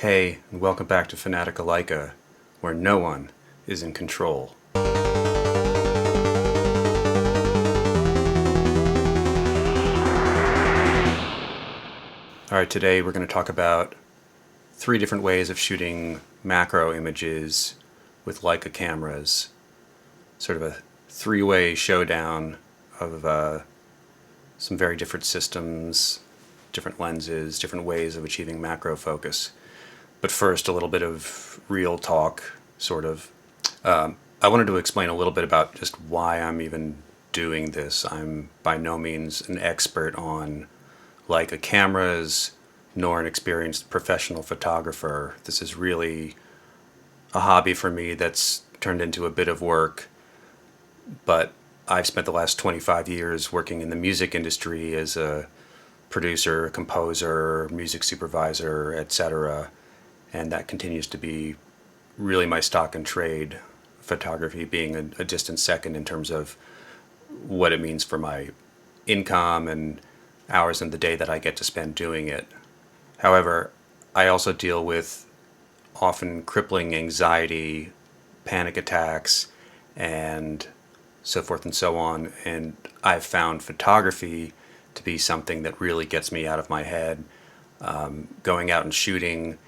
Hey, and welcome back to Fanatica Leica, where no one is in control. Alright, today we're going to talk about 3 different ways of shooting macro images with Leica cameras. Sort of a 3-way showdown of some very different systems, different lenses, different ways of achieving macro focus. But first, a little bit of real talk, sort of. I wanted to explain a little bit about just why I'm even doing this. I'm by no means an expert on Leica cameras, nor an experienced professional photographer. This is really a hobby for me that's turned into a bit of work, but I've spent the last 25 years working in the music industry as a producer, composer, music supervisor, etc., and that continues to be really my stock and trade, photography being a distant second in terms of what it means for my income and hours in the day that I get to spend doing it. However, I also deal with often crippling anxiety, panic attacks, and so forth and so on, and I've found photography to be something that really gets me out of my head. Going out and shooting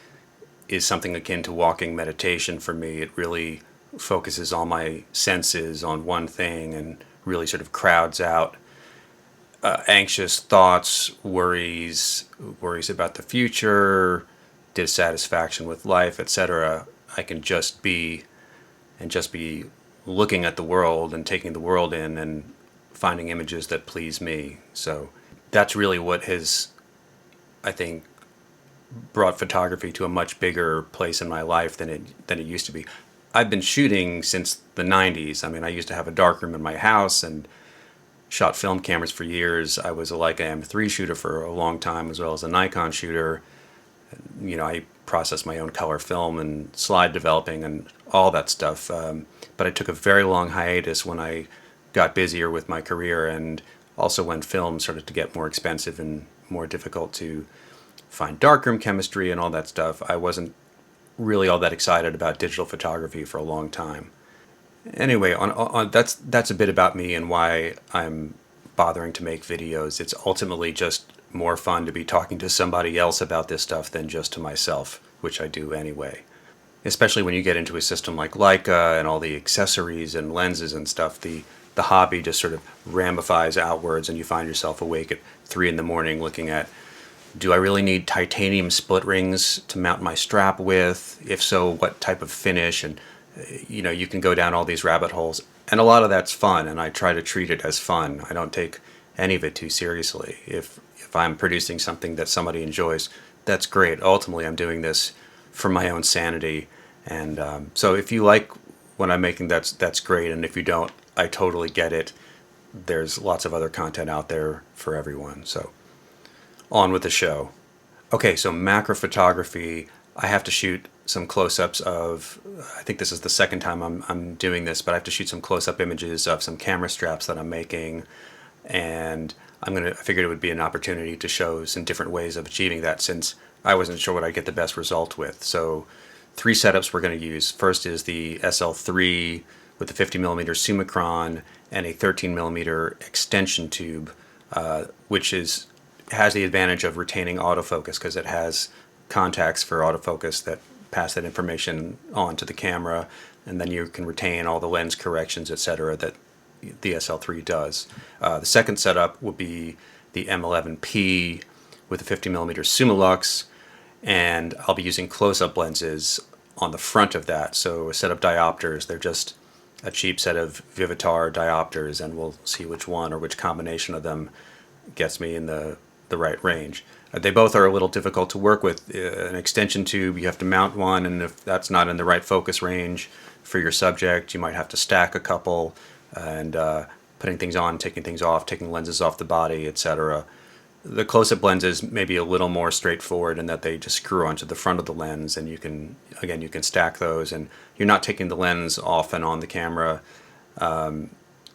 is something akin to walking meditation for me. It really focuses all my senses on one thing and really sort of crowds out anxious thoughts, worries about the future, dissatisfaction with life, etc. I can just be looking at the world and taking the world in and finding images that please me. So that's really what has, I think, brought photography to a much bigger place in my life than it used to be. I've been shooting since the 90s. I mean, I used to have a darkroom in my house and shot film cameras for years. I was a Leica M3 shooter for a long time, as well as a Nikon shooter. You know, I processed my own color film and slide developing and all that stuff. But I took a very long hiatus when I got busier with my career, and also when film started to get more expensive and more difficult to find darkroom chemistry and all that stuff. I wasn't really all that excited about digital photography for a long time. Anyway, that's a bit about me and why I'm bothering to make videos. It's ultimately just more fun to be talking to somebody else about this stuff than just to myself, which I do anyway. Especially when you get into a system like Leica and all the accessories and lenses and stuff, the hobby just sort of ramifies outwards, and you find yourself awake at 3 in the morning looking at, do I really need titanium split rings to mount my strap with? If so, what type of finish? And you know, you can go down all these rabbit holes, and a lot of that's fun, and I try to treat it as fun. I don't take any of it too seriously. If I'm producing something that somebody enjoys, that's great. Ultimately, I'm doing this for my own sanity, and so if you like what I'm making, that's great, and if you don't, I totally get it. There's lots of other content out there for everyone, so on with the show. Okay, so macro photography, I have to shoot some close-ups of, I think this is the second time I'm doing this, but I have to shoot some close-up images of some camera straps that I'm making, and I figured it would be an opportunity to show some different ways of achieving that, since I wasn't sure what I'd get the best result with. So 3 setups we're going to use. First is the SL3 with the 50mm Summicron and a 13mm extension tube, which has the advantage of retaining autofocus because it has contacts for autofocus that pass that information on to the camera, and then you can retain all the lens corrections, etc., that the SL3 does. The second setup would be the M11P with the 50mm Summilux, and I'll be using close-up lenses on the front of that. So a set of diopters, they're just a cheap set of Vivitar diopters, and we'll see which one or which combination of them gets me in the right range. They both are a little difficult to work with. An extension tube, you have to mount one, and if that's not in the right focus range for your subject, you might have to stack a couple, and putting things on, taking things off, taking lenses off the body, etc. The close-up lenses may be a little more straightforward in that they just screw onto the front of the lens, and you can stack those, and you're not taking the lens off and on the camera,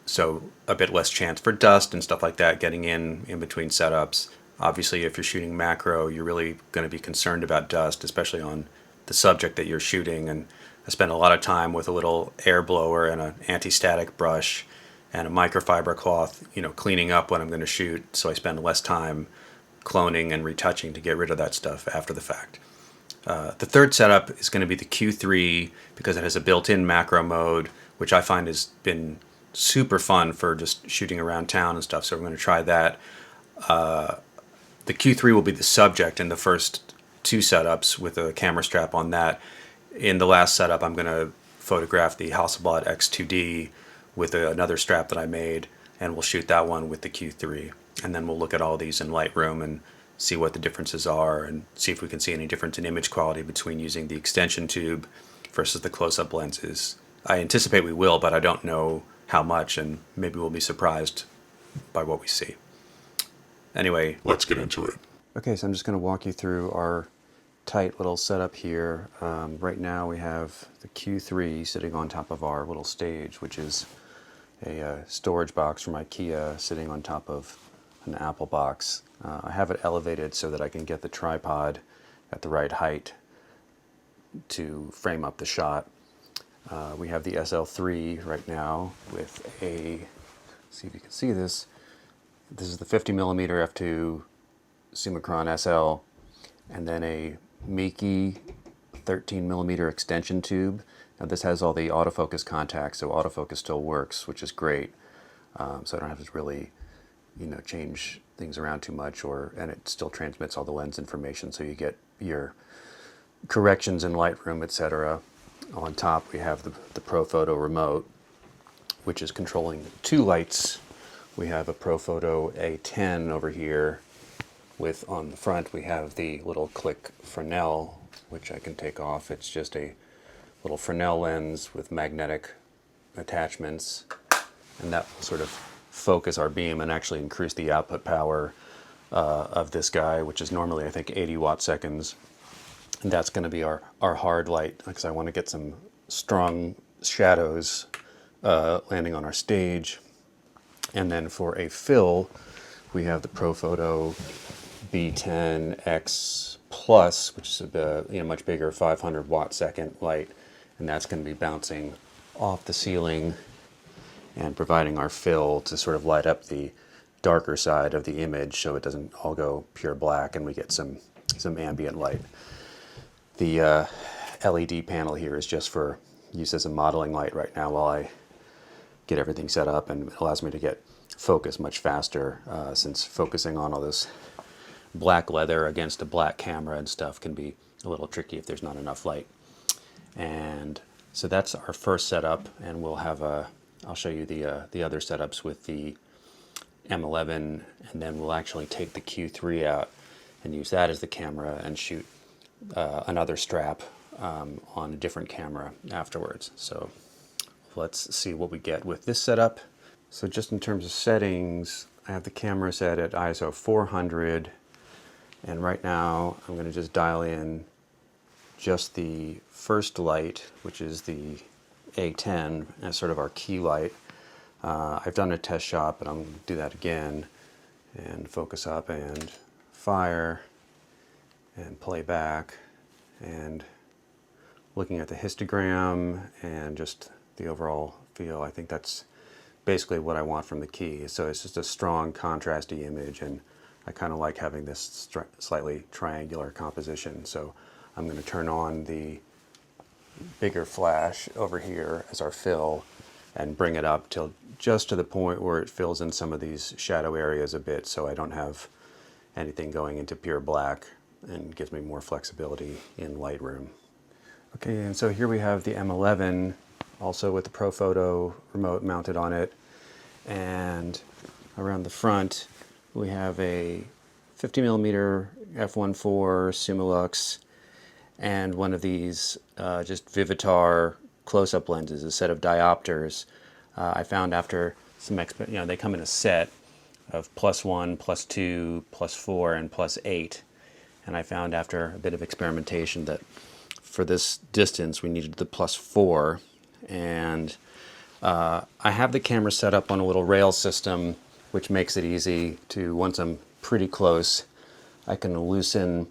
so a bit less chance for dust and stuff like that getting in between setups. Obviously, if you're shooting macro, you're really going to be concerned about dust, especially on the subject that you're shooting. And I spend a lot of time with a little air blower and an anti-static brush and a microfiber cloth, cleaning up what I'm going to shoot. So I spend less time cloning and retouching to get rid of that stuff after the fact. The third setup is going to be the Q3 because it has a built-in macro mode, which I find has been super fun for just shooting around town and stuff. So we're going to try that. The Q3 will be the subject in the first two setups with a camera strap on that. In the last setup, I'm going to photograph the Hasselblad X2D with another strap that I made, and we'll shoot that one with the Q3. And then we'll look at all these in Lightroom and see what the differences are and see if we can see any difference in image quality between using the extension tube versus the close-up lenses. I anticipate we will, but I don't know how much, and maybe we'll be surprised by what we see. Anyway, let's get into it. Okay, so I'm just going to walk you through our tight little setup here. Right now we have the Q3 sitting on top of our little stage, which is a storage box from IKEA sitting on top of an Apple box. I have it elevated so that I can get the tripod at the right height to frame up the shot. We have the SL3 right now with see if you can see this. This is the 50mm f2 Summicron SL, and then a Meiki 13mm extension tube. Now this has all the autofocus contacts, so autofocus still works, which is great. So I don't have to really, change things around too much, and it still transmits all the lens information, so you get your corrections in Lightroom, etc. On top we have the ProPhoto remote, which is controlling two lights. We have a ProPhoto A10 over here with, on the front, we have the little click Fresnel, which I can take off. It's just a little Fresnel lens with magnetic attachments, and that will sort of focus our beam and actually increase the output power of this guy, which is normally, I think, 80 watt seconds. And that's going to be our hard light, because I want to get some strong shadows landing on our stage. And then for a fill, we have the ProPhoto B10X Plus, which is a much bigger 500 watt second light, and that's going to be bouncing off the ceiling and providing our fill to sort of light up the darker side of the image, so it doesn't all go pure black and we get some ambient light. The LED panel here is just for use as a modeling light right now while I get everything set up, and it allows me to get focus much faster, since focusing on all this black leather against a black camera and stuff can be a little tricky if there's not enough light. And so that's our first setup, and we'll have I'll show you the other setups with the M11, and then we'll actually take the Q3 out and use that as the camera and shoot another strap on a different camera afterwards. So let's see what we get with this setup. So just in terms of settings, I have the camera set at ISO 400, and right now I'm going to just dial in just the first light, which is the A10 as sort of our key light. I've done a test shot, but I'm going to do that again and focus up and fire and play back, and looking at the histogram and just the overall feel. I think that's basically what I want from the key. So it's just a strong contrasty image, and I kind of like having this slightly triangular composition. So I'm going to turn on the bigger flash over here as our fill and bring it up till just to the point where it fills in some of these shadow areas a bit, so I don't have anything going into pure black, and gives me more flexibility in Lightroom. Okay, and so here we have the M11 also with the ProPhoto remote mounted on it, and around the front we have a 50mm f1.4 Summilux and one of these just Vivitar close-up lenses, a set of diopters. I found after some they come in a set of +1, +2, +4, and +8, and I found after a bit of experimentation that for this distance we needed the +4, and I have the camera set up on a little rail system, which makes it easy to, once I'm pretty close, I can loosen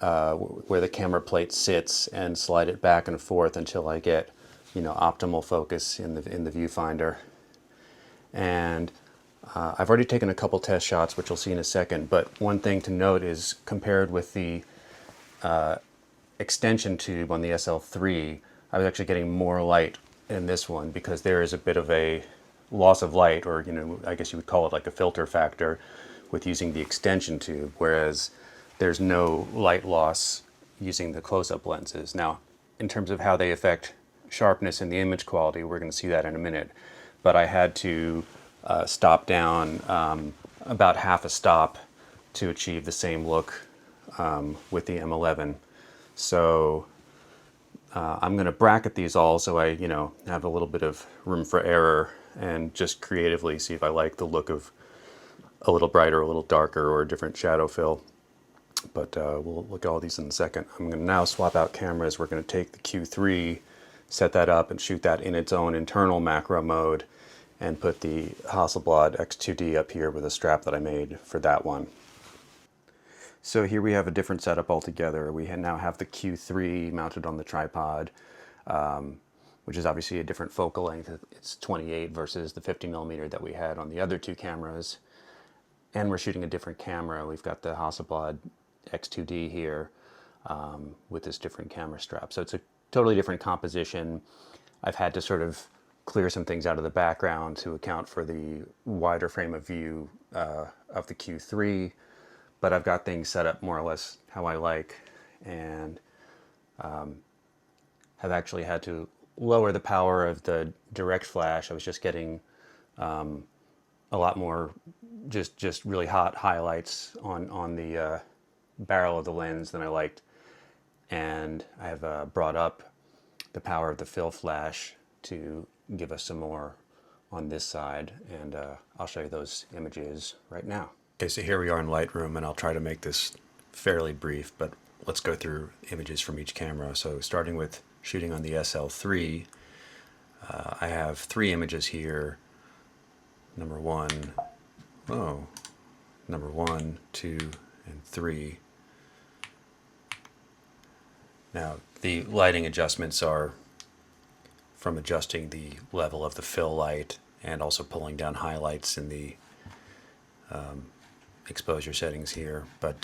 where the camera plate sits and slide it back and forth until I get, optimal focus in the viewfinder. And I've already taken a couple test shots, which you'll see in a second. But one thing to note is, compared with the extension tube on the SL3, I was actually getting more light in this one because there is a bit of a loss of light, or I guess you would call it like a filter factor, with using the extension tube, whereas there's no light loss using the close-up lenses. Now, in terms of how they affect sharpness and the image quality, we're going to see that in a minute. But I had to stop down about half a stop to achieve the same look with the M11. So I'm going to bracket these all so I, have a little bit of room for error and just creatively see if I like the look of a little brighter, a little darker, or a different shadow fill. But we'll look at all these in a second. I'm going to now swap out cameras. We're going to take the Q3, set that up, and shoot that in its own internal macro mode, and put the Hasselblad X2D up here with a strap that I made for that one. So here we have a different setup altogether. We now have the Q3 mounted on the tripod, which is obviously a different focal length. It's 28 versus the 50mm that we had on the other two cameras. And we're shooting a different camera. We've got the Hasselblad X2D here with this different camera strap. So it's a totally different composition. I've had to sort of clear some things out of the background to account for the wider frame of view of the Q3, but I've got things set up more or less how I like, and have actually had to lower the power of the direct flash. I was just getting a lot more just really hot highlights on the barrel of the lens than I liked, and I have brought up the power of the fill flash to give us some more on this side, and I'll show you those images right now. Okay, so here we are in Lightroom, and I'll try to make this fairly brief, but let's go through images from each camera. So starting with shooting on the SL3, I have 3 images here. Number 1, 2, and 3. Now, the lighting adjustments are from adjusting the level of the fill light and also pulling down highlights in the exposure settings here. But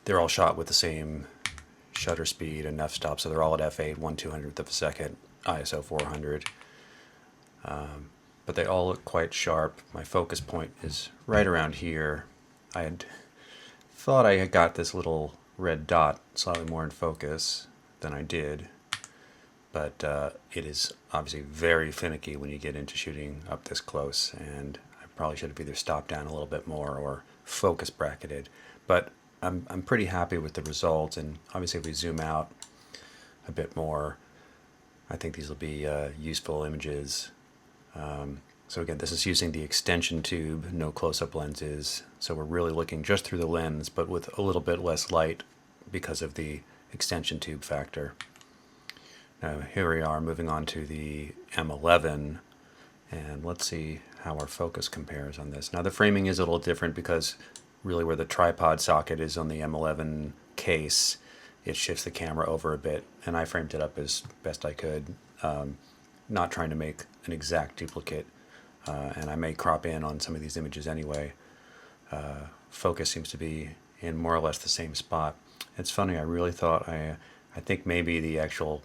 they're all shot with the same shutter speed and f-stop, so they're all at f8, 1/200th of a second, ISO 400. But they all look quite sharp. My focus point is right around here. I had thought I had got this little red dot slightly more in focus than I did, but it is obviously very finicky when you get into shooting up this close, and I probably should have either stopped down a little bit more or focus bracketed. But I'm pretty happy with the results, and obviously if we zoom out a bit more, I think these will be useful images. So again, this is using the extension tube, no close-up lenses, so we're really looking just through the lens, but with a little bit less light because of the extension tube factor. Now here we are moving on to the M11, and let's see how our focus compares on this. Now the framing is a little different because really where the tripod socket is on the M11 case, it shifts the camera over a bit, and I framed it up as best I could, not trying to make an exact duplicate, and I may crop in on some of these images anyway. Focus seems to be in more or less the same spot. It's funny, I really thought, I think maybe the actual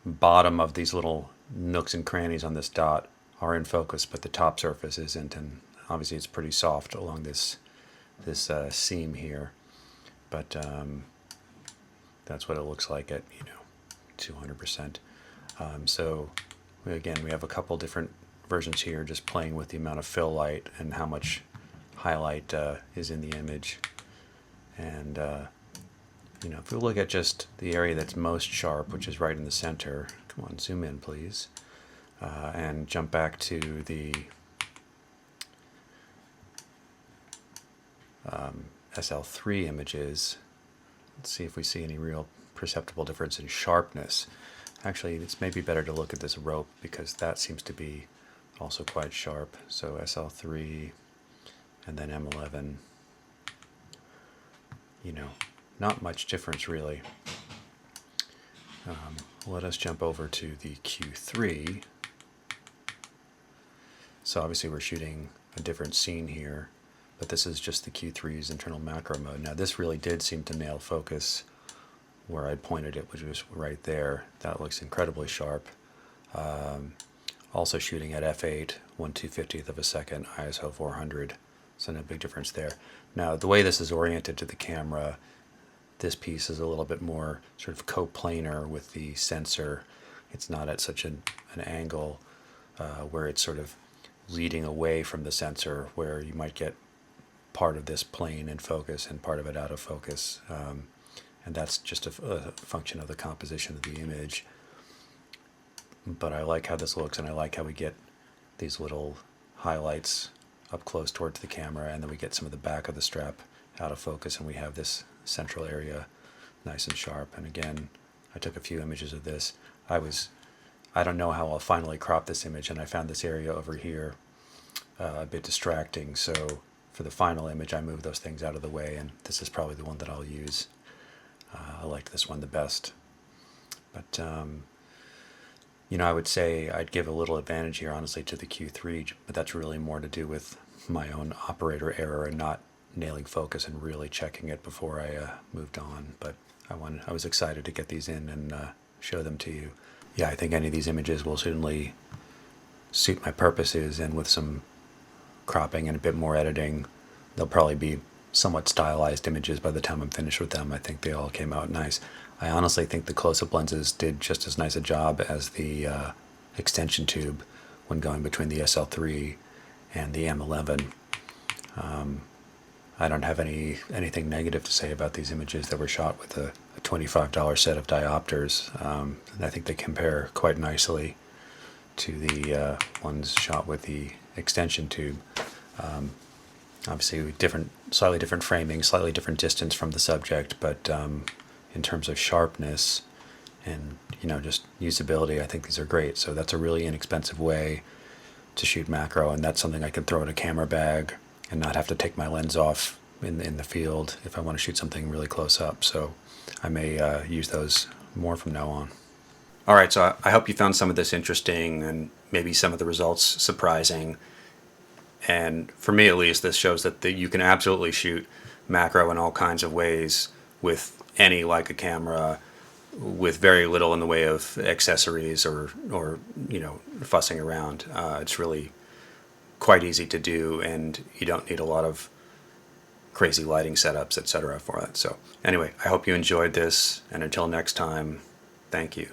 bottom of these little nooks and crannies on this dot are in focus, but the top surface isn't, and obviously it's pretty soft along this seam here. But that's what it looks like at 200%. So again, we have a couple different versions here, just playing with the amount of fill light and how much highlight is in the image. And if we look at just the area that's most sharp, which is right in the center, come on, zoom in please, and jump back to the SL3 images. Let's see if we see any real perceptible difference in sharpness. Actually, it's maybe better to look at this rope because that seems to be also quite sharp. So SL3 and then M11. not much difference really. Let us jump over to the Q3. So obviously we're shooting a different scene here, but this is just the Q3's internal macro mode. Now this really did seem to nail focus where I pointed it, which was right there. That looks incredibly sharp. Also shooting at f8, 1/250th of a second, ISO 400, so no big difference there. Now the way this is oriented to the camera, this piece is a little bit more sort of coplanar with the sensor. It's not at such an angle where it's sort of leading away from the sensor, where you might get part of this plane in focus and part of it out of focus. And that's just a function of the composition of the image. But I like how this looks, and I like how we get these little highlights up close towards the camera, and then we get some of the back of the strap out of focus, and we have this central area nice and sharp. And again, I took a few images of this. I don't know how I'll finally crop this image, and I found this area over here a bit distracting, so for the final image I moved those things out of the way, and this is probably the one that I'll use. I liked this one the best. But I would say I'd give a little advantage here, honestly, to the Q3, but that's really more to do with my own operator error and not nailing focus and really checking it before I moved on. But I was excited to get these in and show them to you. Yeah, I think any of these images will certainly suit my purposes, and with some cropping and a bit more editing, they'll probably be somewhat stylized images by the time I'm finished with them. I think they all came out nice. I honestly think the close-up lenses did just as nice a job as the extension tube when going between the SL3 and the M11. I don't have anything negative to say about these images that were shot with a $25 set of diopters. I think they compare quite nicely to the ones shot with the extension tube. Obviously, slightly different framing, slightly different distance from the subject, but in terms of sharpness and just usability, I think these are great. So that's a really inexpensive way to shoot macro, and that's something I can throw in a camera bag and not have to take my lens off in the field if I want to shoot something really close up. So I may use those more from now on. All right, so I hope you found some of this interesting and maybe some of the results surprising. And for me, at least, this shows that you can absolutely shoot macro in all kinds of ways with any Leica camera, with very little in the way of accessories or fussing around. It's really quite easy to do, and you don't need a lot of crazy lighting setups, etc. for it. So anyway, I hope you enjoyed this, and until next time, thank you.